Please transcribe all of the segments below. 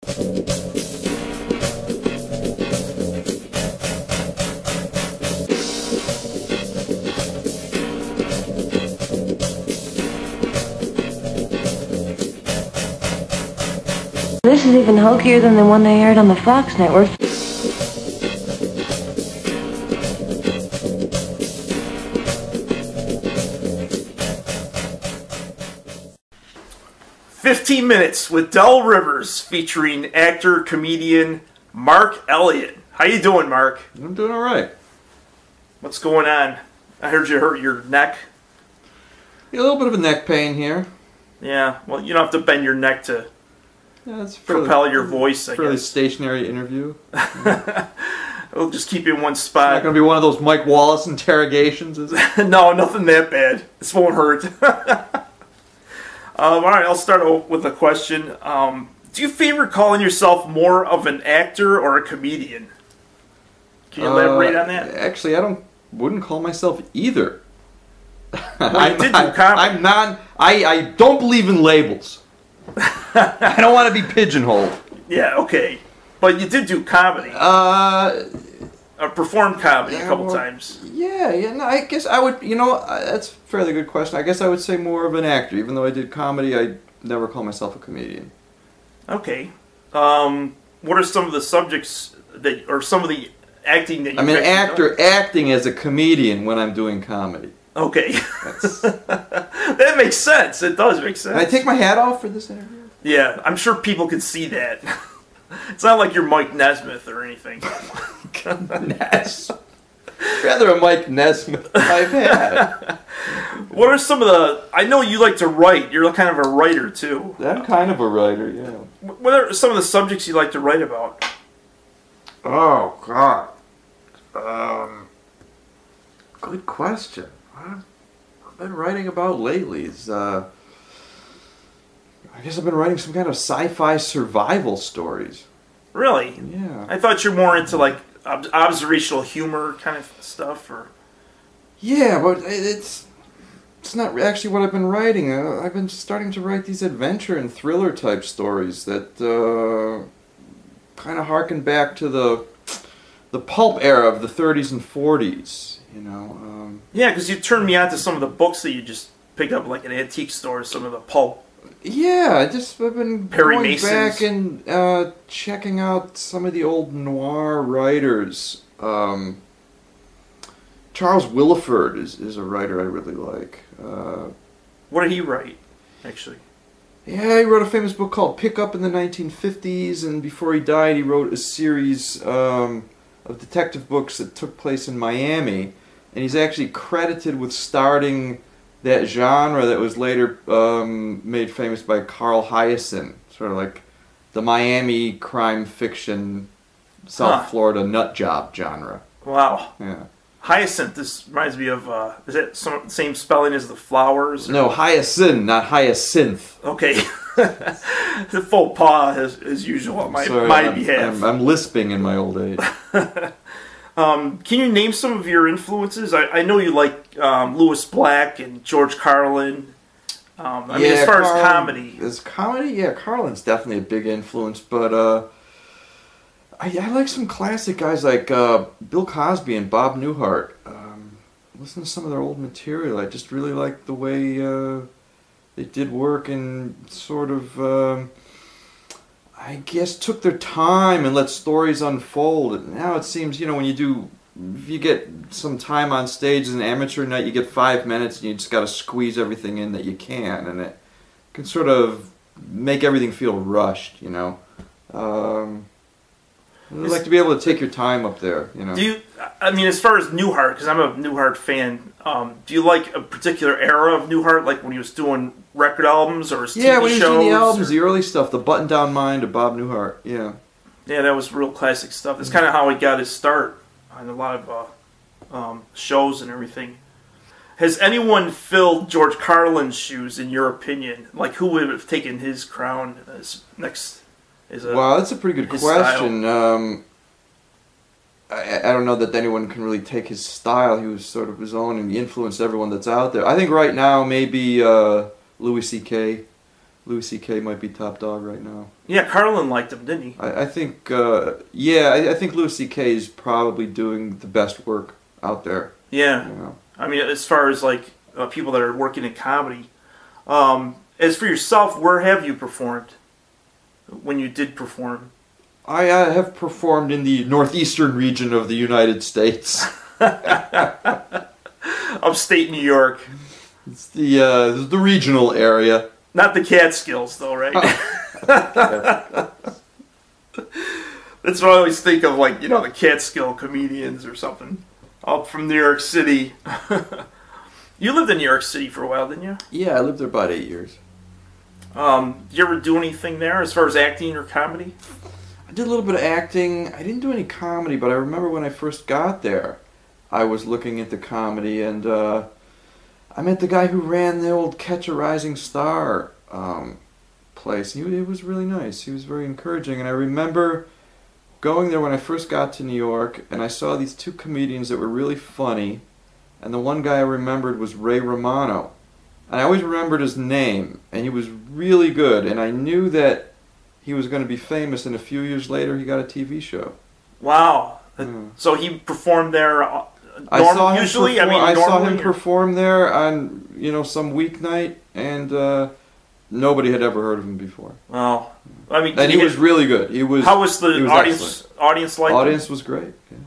This is even hokier than the one they aired on the Fox network. "15 Minutes with Del Rivers," featuring actor, comedian Mark Elliott. How you doing, Mark? I'm doing all right. What's going on? I heard you hurt your neck. Yeah, a little bit of a neck pain here. Yeah, well, you don't have to bend your neck to propel your voice, I fairly guess. stationary interview. It'll just keep you in one spot. Not going to be one of those Mike Wallace interrogations, is it? No, nothing that bad. This won't hurt. All right, I'll start with a question. Do you favor calling yourself more of an actor or a comedian? Can you elaborate on that? Actually, wouldn't call myself either. Well, you did do comedy. I don't believe in labels. I don't want to be pigeonholed. Yeah, okay. But you did do comedy. Performed comedy a couple times. Yeah, no, I guess I would, that's a fairly good question. I guess I would say more of an actor. Even though I did comedy, I never call myself a comedian. Okay. What are some of the subjects or some of the acting that you've acting as a comedian when I'm doing comedy. Okay. That makes sense. It does make sense. Can I take my hat off for this interview? Yeah, I'm sure people can see that. It's not like you're Mike Nesmith or anything. Rather a Mike Nesmith I've had. What are some of the... I know you like to write. You're kind of a writer, too. I'm kind of a writer, yeah. What are some of the subjects you like to write about? Oh, God. Good question. What I've been writing about lately is... I guess I've been writing some kind of sci-fi survival stories. Really? Yeah. I thought you're more into, like, observational humor kind of stuff, or... Yeah, but it's not actually what I've been writing. I've been starting to write these adventure and thriller type stories that kind of harken back to the pulp era of the 30s and 40s, Yeah, because you turned me on to some of the books that you just picked up, like, at antique stores, some of the pulp. Yeah, I've been Perry going Mason's. back and checking out some of the old noir writers. Charles Willeford is a writer I really like. What did he write, actually? Yeah, he wrote a famous book called Pick Up in the 1950s, and before he died he wrote a series of detective books that took place in Miami, and he's actually credited with starting that genre that was later made famous by Carl Hyacin, sort of like the Miami crime fiction, South Florida nut job genre. Wow. Yeah. Hyacinth, this reminds me of, is that same spelling as the flowers? No, Hyacin, not hyacinth. Okay. The faux pas, as usual, on my behalf. I'm lisping in my old age. Can you name some of your influences? I know you like Lewis Black and George Carlin. I mean, as far as comedy. Yeah, Carlin's definitely a big influence, but I like some classic guys like Bill Cosby and Bob Newhart. Listen to some of their old material. I just really like the way they did work and sort of... I guess took their time and let stories unfold. And now it seems, when if you get some time on stage as an amateur night, you get 5 minutes and you just got to squeeze everything in that you can, and it can sort of make everything feel rushed, I'd like to be able to take your time up there, Do you, I mean, as far as Newhart, because I'm a Newhart fan, do you like a particular era of Newhart, like when he was doing record albums or his TV shows? Yeah, when he was doing the albums, the early stuff, the Button Down Mind of Bob Newhart, yeah. Yeah, that was real classic stuff. That's kind of how he got his start on a lot of shows and everything. Has anyone filled George Carlin's shoes, in your opinion? Like, who would have taken his crown as next? Wow, that's a pretty good question. I don't know that anyone can really take his style. He was sort of his own, and he influenced everyone that's out there. I think right now maybe Louis C.K. Louis C.K. might be top dog right now. Yeah, Carlin liked him, didn't he? I think, I think Louis C.K. is probably doing the best work out there. Yeah. You know? I mean, as far as like people that are working in comedy. As for yourself, where have you performed? When you did perform? I have performed in the northeastern region of the United States. Upstate New York. It's the regional area. Not the Catskills, though, right? That's what I always think of, like, you know, the Catskill comedians or something. Up from New York City. You lived in New York City for a while, didn't you? Yeah, I lived there about 8 years. Did you ever do anything there as far as acting or comedy? I did a little bit of acting. I didn't do any comedy, but I remember when I first got there, I was looking into comedy, and I met the guy who ran the old Catch a Rising Star place. He was really nice. He was very encouraging, and I remember going there when I first got to New York, and I saw these two comedians that were really funny, and the one guy I remembered was Ray Romano. And I always remembered his name, and he was really good, and I knew that he was going to be famous, and a few years later he got a TV show. Wow. So he performed there normally? I saw him perform there on, you know, some weeknight, and nobody had ever heard of him before. Well, I mean, and he was really good. How was the audience like? Audience was great. Yeah.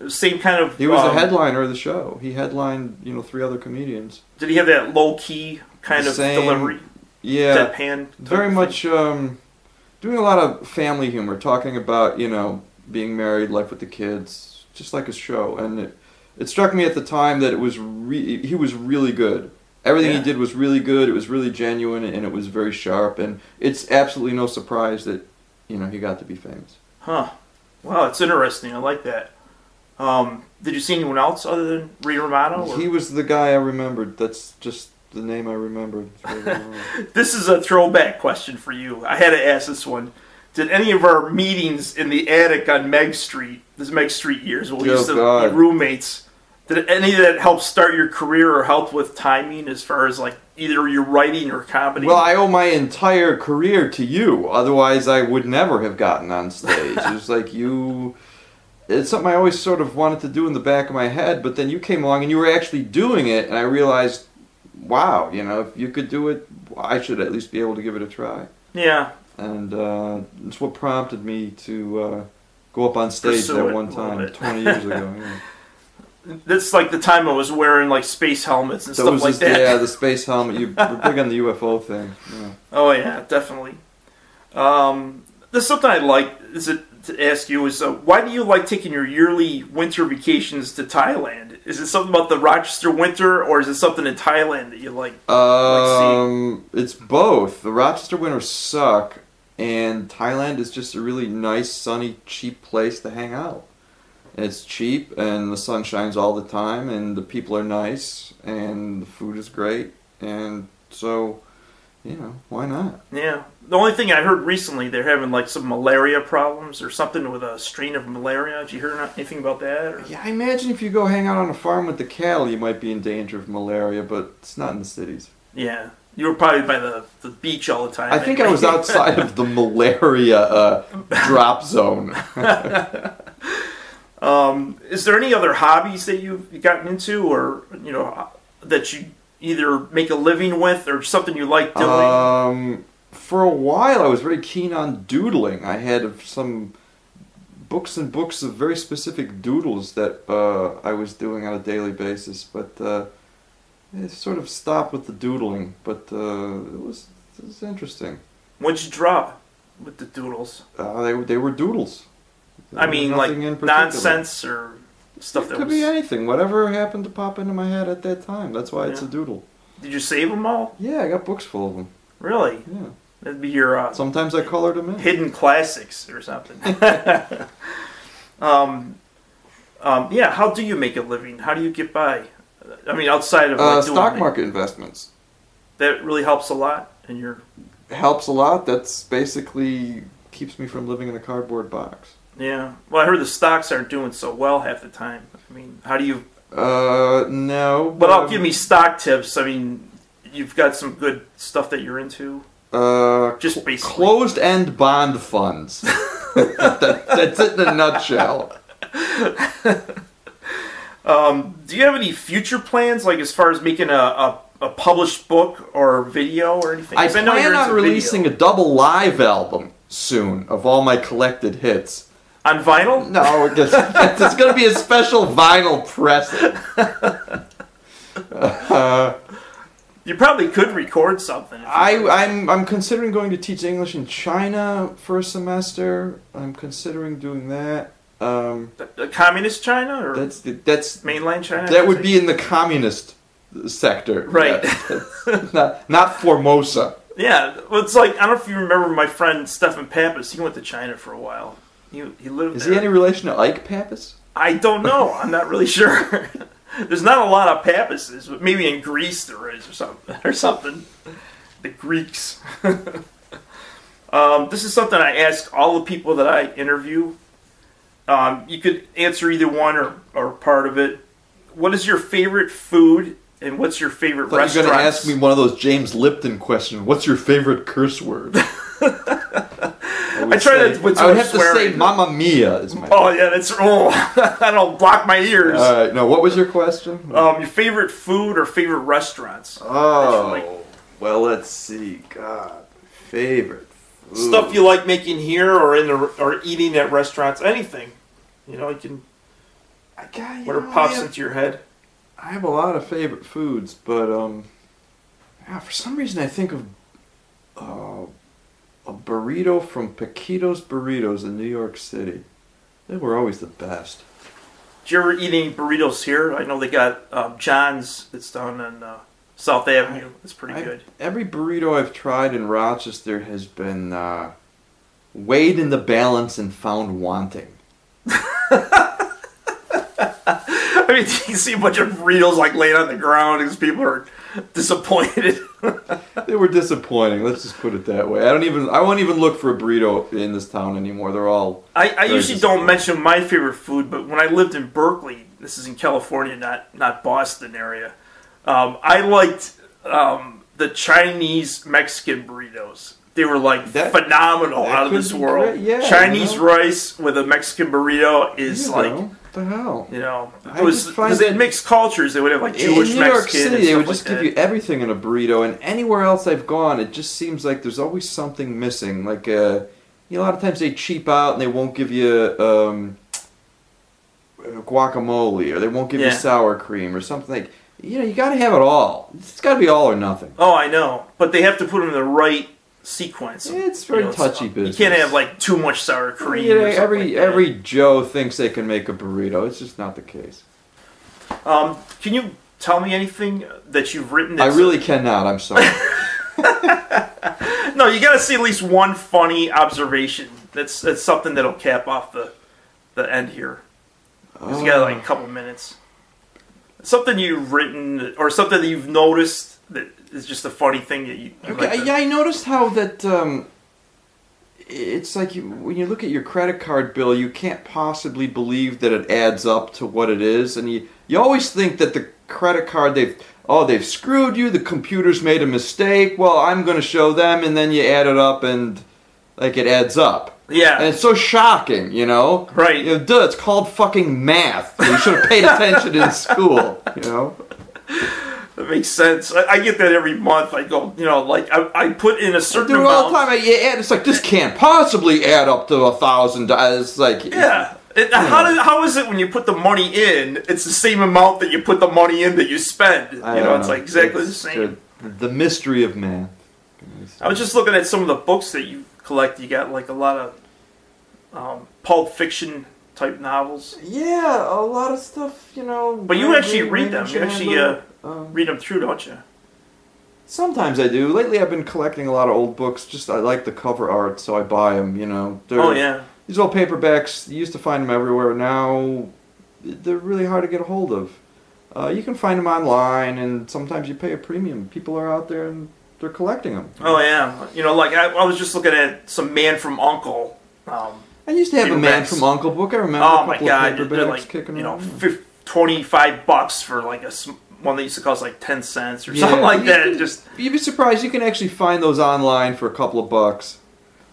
Same kind of. He was the headliner of the show. He headlined, you know, 3 other comedians. Did he have that low key kind of delivery? Yeah, deadpan. Very much doing a lot of family humor, talking about, you know, being married, life with the kids, just like his show. And it struck me at the time that he was really good. Everything he did was really good. It was really genuine, and it was very sharp. And it's absolutely no surprise that, you know, he got to be famous. Huh. Wow, it's interesting. I like that. Did you see anyone else other than Ray Romano? Or? He was the guy I remembered. That's just the name I remembered. This is a throwback question for you. I had to ask this one. Did any of our meetings in the attic on Meg Street, this Meg Street years, when we used to be roommates, did any of that help start your career or help with timing as far as like either your writing or comedy? Well, I owe my entire career to you. Otherwise, I would never have gotten on stage. It was like you... It's something I always sort of wanted to do in the back of my head, but then you came along and you were actually doing it, and I realized, wow, you know, if you could do it, I should at least be able to give it a try. Yeah. And it's what prompted me to go up on stage that one time 20 years ago. Yeah. That's like the time I was wearing like space helmets and stuff like that. Yeah, the space helmet. You were big on the UFO thing. Yeah. Oh yeah, definitely. There's something I'd like to ask you is why do you like taking your yearly winter vacations to Thailand? Is it something about the Rochester winter, or is it something in Thailand that you like seeing? It's both. The Rochester winters suck, and Thailand is just a really nice, sunny, cheap place to hang out. It's cheap, and the sun shines all the time, and the people are nice, and the food is great, and so, you know, why not? Yeah. The only thing I heard recently, they're having like some malaria problems or something with a strain of malaria. Did you hear anything about that? Or? Yeah, I imagine if you go hang out on a farm with the cattle, you might be in danger of malaria, but it's not in the cities. Yeah. You were probably by the beach all the time. I think I was outside of the malaria drop zone. Is there any other hobbies that you've gotten into, or, you know, that you either make a living with or something you like doing? For a while, I was very keen on doodling. I had some books and books of very specific doodles that I was doing on a daily basis, but it sort of stopped with the doodling. But it was interesting. What'd you draw with the doodles? They were doodles. I mean, like nonsense or stuff that could be anything. Whatever happened to pop into my head at that time. That's why it's a doodle. Did you save them all? Yeah, I got books full of them. Really? Yeah. That'd be your... sometimes I colored them in. Hidden classics or something. Yeah, how do you make a living? How do you get by? I mean, outside of... Like, stock market investments. That really helps a lot in your... Helps a lot. That's basically keeps me from living in a cardboard box. Yeah. Well, I heard the stocks aren't doing so well half the time. I mean, how do you... No. But I'll give me stock tips. I mean, you've got some good stuff that you're into. Just basically. Closed-end bond funds. That's it in a nutshell. Do you have any future plans, like as far as making a published book or video or anything? I plan on releasing a double live album soon of all my collected hits. On vinyl? No, it's going to be a special vinyl pressing. You probably could record something. I'm considering going to teach English in China for a semester. I'm considering doing that. Communist China, or that's mainland China? That would be in the communist sector, right? Not Formosa. Yeah, well, it's like, I don't know if you remember my friend Stefan Pappas. He went to China for a while. He lived there. Is he any relation to Ike Pappas? I don't know. I'm not really sure. There's not a lot of Pappases, but maybe in Greece there is, or something. The Greeks. This is something I ask all the people that I interview. You could answer either one or part of it. What is your favorite food, and what's your favorite restaurant? You're going to ask me one of those James Lipton questions. What's your favorite curse word? I would have to say Mamma Mia is my favorite. Yeah, that's... I don't block my ears. All right, no, what was your question? Your favorite food or favorite restaurants? Well, let's see. God, favorite food. Stuff you like making here or eating at restaurants, anything. You know, you can... whatever pops into your head. I have a lot of favorite foods, but for some reason I think of a burrito from Paquito's Burritos in New York City. They were always the best. Did you ever eat any burritos here? I know they got John's that's down on South Avenue. It's pretty good. Every burrito I've tried in Rochester has been weighed in the balance and found wanting. I mean, you see a bunch of burritos like laying on the ground because people are disappointed. They were disappointing. Let's just put it that way. I won't even look for a burrito in this town anymore. They're all. I usually don't mention my favorite food, but when I lived in Berkeley, this is in California, not Boston area. I liked the Chinese Mexican burritos. They were like phenomenal, out of this world. Yeah, Chinese rice with a Mexican burrito is like. What the hell? You know, because in mixed cultures they would have like Jewish, in New York Mexican. City, they would just give you everything in a burrito, and anywhere else I've gone, it just seems like there's always something missing. Like a lot of times they cheap out and they won't give you guacamole, or they won't give you sour cream or something. Like, you got to have it all. It's got to be all or nothing. Oh, I know, but they have to put them in the right sequence. It's very touchy business. You can't have like too much sour cream. Every Joe thinks they can make a burrito. It's just not the case. Can you tell me anything that you've written? I really cannot. I'm sorry. No, you got to see at least one funny observation. That's something that'll cap off the end here. You got like a couple minutes. Something you've written or something that you've noticed that is just a funny thing that you okay, like I noticed how that it's like when you look at your credit card bill, you can't possibly believe that it adds up to what it is, and you always think that the credit card they've screwed you, the computer's made a mistake. Well, I'm going to show them, and then you add it up and like it adds up. Yeah. And it's so shocking, you know? Right. It's called fucking math. You should have paid attention in school, you know? That makes sense. I get that every month. I go, like I put in a certain amount. All the time. It's like, this can't possibly add up to $1,000. It's like... Yeah. How is it when you put the money in, it's the same amount that you put the money in that you spend? It's like exactly the same. The mystery of math. I was just looking at some of the books that you collect. You got like a lot of Pulp Fiction type novels. Yeah, a lot of stuff, But you actually read them. You actually read them through, don't you? Sometimes I do. Lately I've been collecting a lot of old books. Just I like the cover art, so I buy them, Oh, yeah. These old paperbacks, you used to find them everywhere. Now, they're really hard to get a hold of. You can find them online, and sometimes you pay a premium. People are out there, and they're collecting them. Oh, yeah. Like I was just looking at some Man from U.N.C.L.E. I used to have a Man from U.N.C.L.E. book. I remember a couple of paperbacks kicking around. $25 for like a one that used to cost like 10 cents or something like that. You'd be surprised. You can actually find those online for a couple of bucks.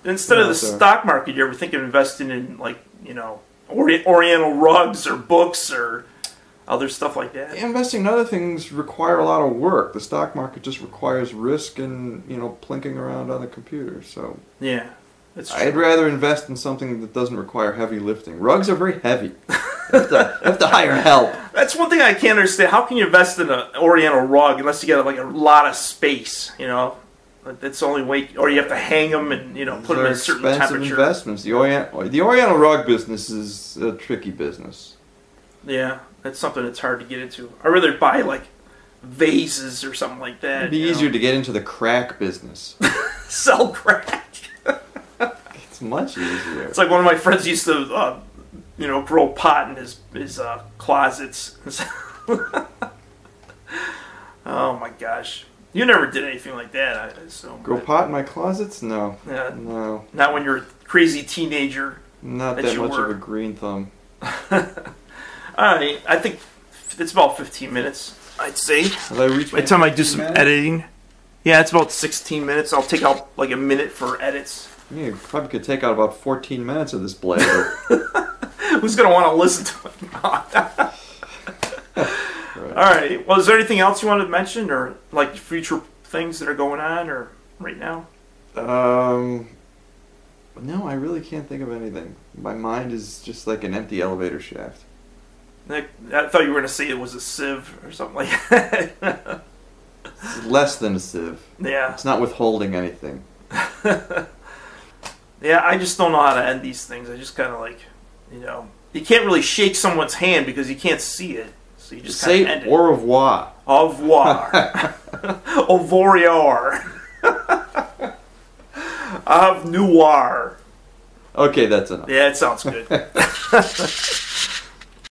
Instead of the stock market, you ever think of investing in, like, you know, Oriental rugs or books or other stuff like that? Investing in other things require a lot of work. The stock market just requires risk and, you know, plinking around on the computer. So yeah, that's true. I'd rather invest in something that doesn't require heavy lifting. Rugs are very heavy. You have to hire help. That's one thing I can't understand. How can you invest in an Oriental rug unless you get like a lot of space? You know. That's the only way, or you have to hang them and, you know, put them in a certain temperature. Expensive investments. The Oriental rug business is a tricky business. Yeah, that's something that's hard to get into. I'd rather buy like vases or something like that. It'd be easier to get into the crack business. Sell crack. It's much easier. It's like one of my friends used to, you know, grow pot in his closets. Oh my gosh. You never did anything like that, I assume. Grow pot in my closets? No. Yeah. No. Not when you're a crazy teenager. Not that much of a green thumb. Alright, I think it's about 15 minutes, I'd say. Have I reached by the time I do some editing. Yeah, it's about 16 minutes. I'll take out like a minute for edits. Yeah, you probably could take out about 14 minutes of this blabber. Who's going to want to listen to it? Right. Alright, well, is there anything else you wanted to mention, or like future things that are going on, or right now? No, I really can't think of anything. My mind is just like an empty elevator shaft. I thought you were going to say it was a sieve or something like that. It's less than a sieve. Yeah. It's not withholding anything. Yeah, I just don't know how to end these things. I just kind of like, you know, you can't really shake someone's hand because you can't see it. So you just say end it. Au revoir. Au revoir. Au revoir. Au revoir. Okay, that's enough. Yeah, it sounds good.